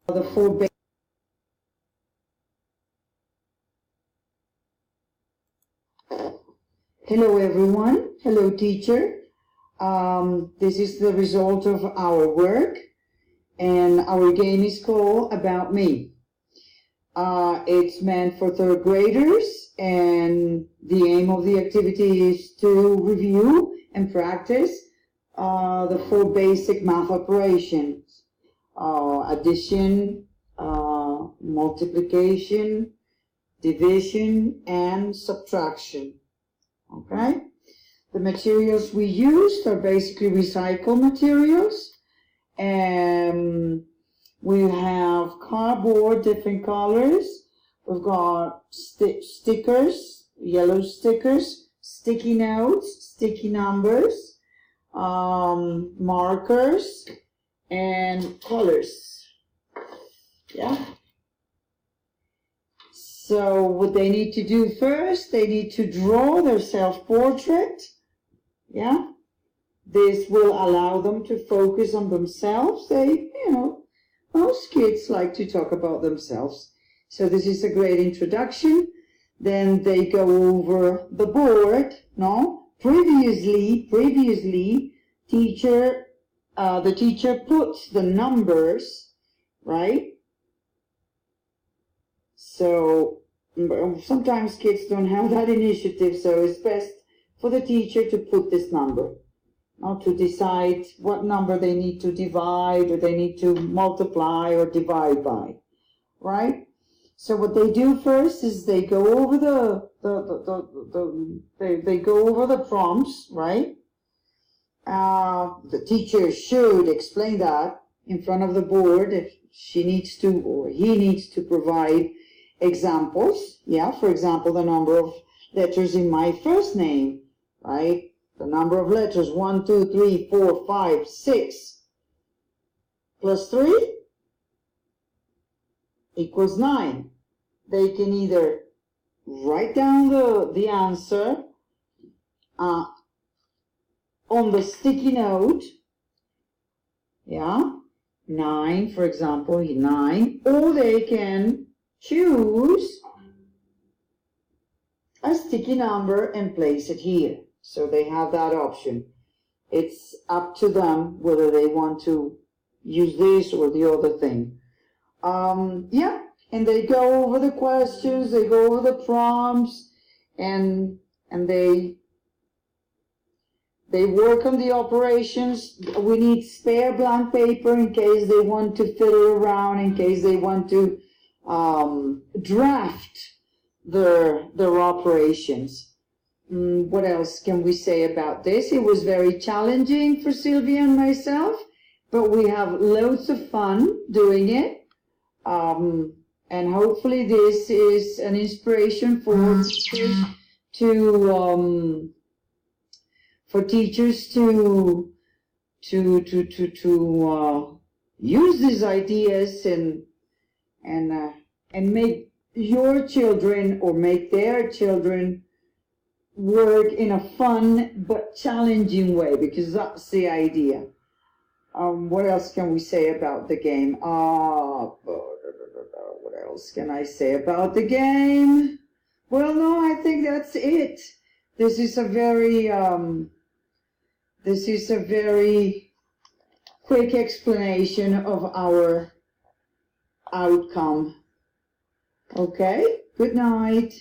the four. Hello everyone. Hello teacher. This is the result of our work, and our game is called About Me. It's meant for third graders, and the aim of the activity is to review and practice the four basic math operations: addition, multiplication, division, and subtraction. Okay? The materials we used are basically recycled materials, and we have cardboard, different colors. We've got stickers, yellow stickers, sticky notes, sticky numbers, markers, and colors. Yeah. So what they need to do first, they need to draw their self-portrait. Yeah. This will allow them to focus on themselves. Most kids like to talk about themselves. So this is a great introduction. Then they go over the board. No? Previously, the teacher puts the numbers, right? So sometimes kids don't have that initiative, so it's best for the teacher to put this number, not to decide what number they need to divide, or they need to multiply or divide by, right? So what they do first is they go over they go over the prompts, right? The teacher should explain that in front of the board if she needs to, or he needs to provide examples. Yeah, for example, the number of letters in my first name, right? The number of letters, 1, 2, 3, 4, 5, 6, plus 3 equals 9. They can either write down the answer on the sticky note, yeah, 9, for example, 9, or they can choose a sticky number and place it here. So they have that option. It's up to them whether they want to use this or the other thing. Yeah, and they go over the questions, they go over the prompts, and they work on the operations. We need spare blank paper in case they want to fiddle around, in case they want to draft their operations. What else can we say about this? It was very challenging for Sylvia and myself, but we have loads of fun doing it. And hopefully this is an inspiration for teachers to use these ideas and make your children, or make their children, work in a fun but challenging way, because that's the idea. What else can we say about the game? What else can I say about the game? Well, no, I think that's it. This is a very quick explanation of our outcome. Okay, good night.